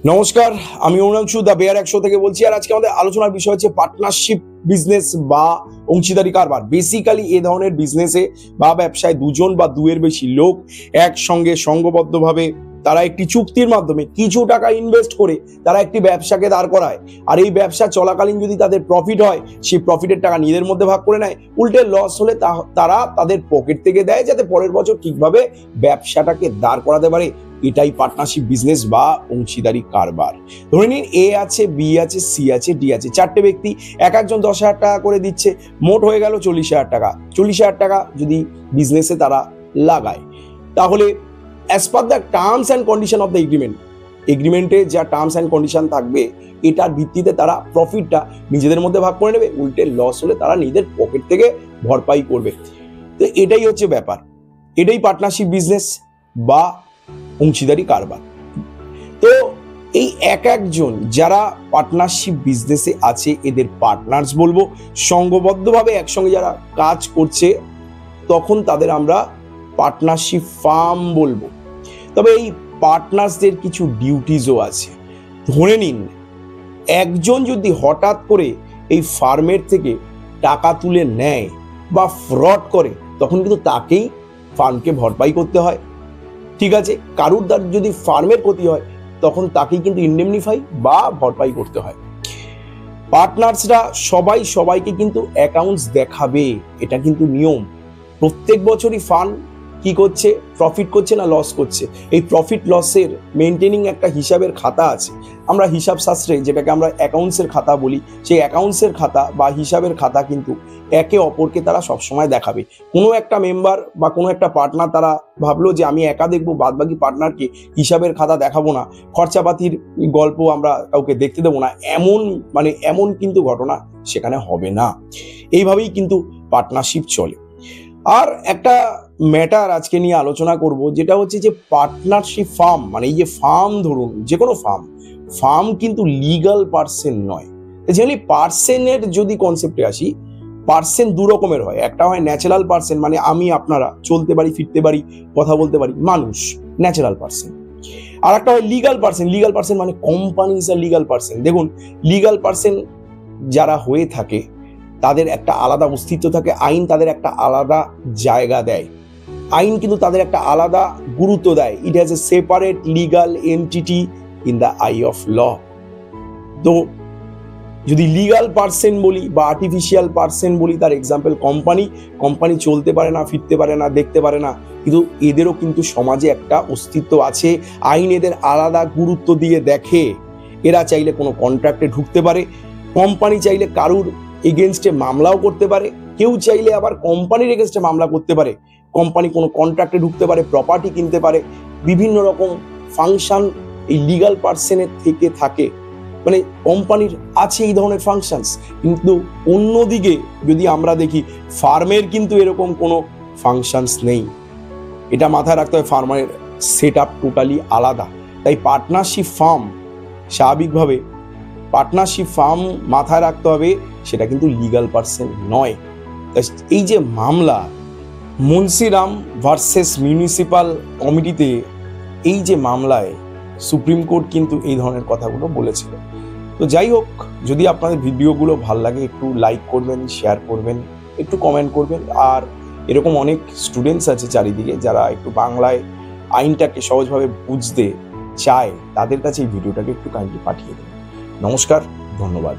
নমস্কার, আমি অরুণাংশু দা বেয়ার একশো থেকে বলছি। আর আজকে আমাদের আলোচনার বিষয় হচ্ছে পার্টনারশিপ বিজনেস বা অংশীদারি কারবার। বেসিক্যালি এ ধরনের বিজনেসে বা ব্যবসায় দুজন বা দুয়ের বেশি লোক একসঙ্গে সংঘবদ্ধভাবে তারা একটি চুক্তির মাধ্যমে কিছু টাকা ইনভেস্ট করে তারা একটি ব্যবসাকে দাঁড় করায়। আর এই ব্যবসা চলাকালীন যদি তাদের প্রফিট হয়, সেই প্রফিটের টাকা নিজেদের মধ্যে ভাগ করে নেয়। উল্টে লস হলে তারা তাদের পকেট থেকে দেয়, যাতে পরের বছর ঠিকভাবে ব্যবসাটাকে দাঁড় করাতে পারে। এটাই পার্টনারশিপ বিজনেস বা অংশীদারি কারবার। ধরে নিন এ আছে, বি আছে, সি আছে, ডি আছে, চারটে ব্যক্তি এক একজন 10,000 টাকা করে দিচ্ছে, মোট হয়ে গেল 40,000 টাকা। 40,000 টাকা যদি বিজনেসে তারা লাগায়, তাহলে as per the terms and condition of the এগ্রিমেন্টে যা টার্মস অ্যান্ড কন্ডিশন থাকবে, এটার ভিত্তিতে তারা প্রফিটটা নিজেদের মধ্যে ভাগ করে নেবে। উল্টে লস হলে তারা নিজেদের পকেট থেকে ভরপাই করবে। তো এটাই হচ্ছে ব্যাপার, এটাই পার্টনারশিপ বিজনেস বা অংশীদারি কারবার। তো এই এক একজন যারা পার্টনারশিপ বিজনেসে আছে, এদের পার্টনার্স বলবো। সংঘবদ্ধভাবে একসঙ্গে যারা কাজ করছে, তখন তাদের আমরা পার্টনারশিপ ফার্ম বলবো। তবে এই পার্টনার্সদের কিছু ডিউটিসও আছে। ধরে নিন একজন যদি হঠাৎ করে এই ফার্মের থেকে টাকা তুলে নেয় বা ফ্রড করে, তখন কিন্তু তাকেই ফার্মকে ভরপাই করতে হয়। ঠিক আছে, কারুর দ্বারা যদি ফার্মের ক্ষতি হয়, তখন তাকেই কিন্তু ইন্ডেমনিফাই বা ভরপাই করতে হয়। পার্টনার্সরা সবাই সবাইকে কিন্তু অ্যাকাউন্টস দেখাবে, এটা কিন্তু নিয়ম। প্রত্যেক বছরই ফার্ম কি করছে, প্রফিট করছে না লস করছে, এই প্রফিট লসের মেনটেনিং একটা হিসাবের খাতা আছে। আমরা হিসাব শাস্ত্রে যেটাকে আমরা অ্যাকাউন্টসের খাতা বলি, সেই অ্যাকাউন্টসের খাতা বা হিসাবের খাতা কিন্তু একে অপরকে তারা সবসময় দেখাবে। কোনো একটা মেম্বার বা কোনো একটা পার্টনার তারা ভাবলো যে আমি একা দেখবো, বাদ বাকি পার্টনারকে হিসাবের খাতা দেখাবো না, খরচাপাতির গল্প আমরা কাউকে দেখতে দেবো না, এমন কিন্তু ঘটনা সেখানে হবে না। এইভাবেই কিন্তু পার্টনারশিপ চলে। আর একটা ম্যাটার আজকে নিয়ে আলোচনা করব, যেটা হচ্ছে যে পার্টনারশিপ ফার্ম, মানে এই যে ফার্ম, ধরুন যে কোনো ফার্ম কিন্তু লিগাল পার্সন নয়। জেনারেলি পার্সনের যদি কনসেপ্টে আসি, পার্সন দু রকমের হয়। একটা হয় ন্যাচারাল পার্সন, মানে আমি আপনারা চলতে পারি, ফিরতে পারি, কথা বলতে পারি, মানুষ, ন্যাচারাল পার্সন। আর একটা হয় লিগাল পার্সন মানে company is a legal person. দেখুন, লিগাল পার্সন যারা হয়ে থাকে তাদের একটা আলাদা অস্তিত্ব থাকে, আইন তাদের একটা আলাদা জায়গা দেয়, আইন কিন্তু তাদের একটা আলাদা গুরুত্ব দেয়। It has a separate legal entity in the eye of law. তো যদি লিগাল পার্সন বলি বা আর্টিফিশিয়াল পার্সন বলি, তার এক্সাম্পল কোম্পানি চলতে পারে না, ফিরতে পারে না, দেখতে পারে না, কিন্তু এদেরও কিন্তু সমাজে একটা অস্তিত্ব আছে। আইন এদের আলাদা গুরুত্ব দিয়ে দেখে। এরা চাইলে কোনো কন্ট্রাক্টে ঢুকতে পারে, কোম্পানি চাইলে কারুর এগেনস্টে মামলাও করতে পারে, কেউ চাইলে আবার কোম্পানির এগেনস্টে মামলা করতে পারে। কোম্পানি কোনো কন্ট্রাক্টে ঢুকতে পারে, প্রপার্টি কিনতে পারে, বিভিন্ন রকম ফাংশন এই লিগাল পার্সনের থেকে থাকে। মানে কোম্পানির আছে এই ধরনের ফাংশনস। কিন্তু অন্যদিকে যদি আমরা দেখি, ফার্মের কিন্তু এরকম কোনো ফাংশনস নেই। এটা মাথায় রাখতে হয়, ফার্মের সেট আপ টোটালি আলাদা। তাই পার্টনারশিপ ফার্ম, স্বাভাবিকভাবে পার্টনারশিপ ফার্ম মাথায় রাখতে হবে, সেটা কিন্তু লিগাল পার্সন নয়। এই যে মামলা মুন্সিরাম ভার্সেস মিউনিসিপাল কমিটিতে, এই যে মামলায় সুপ্রিম কোর্ট কিন্তু এই ধরনের কথাগুলো বলেছিল। তো যাই হোক, যদি আপনাদের ভিডিওগুলো ভালো লাগে, একটু লাইক করবেন, শেয়ার করবেন, একটু কমেন্ট করবেন। আর এরকম অনেক স্টুডেন্টস আছে চারিদিকে যারা একটু বাংলায় আইনটাকে সহজভাবে বুঝতে চায়, তাদের কাছে এই ভিডিওটাকে একটু কাইন্ডলি পাঠিয়ে দেবেন। নমস্কার, ধন্যবাদ।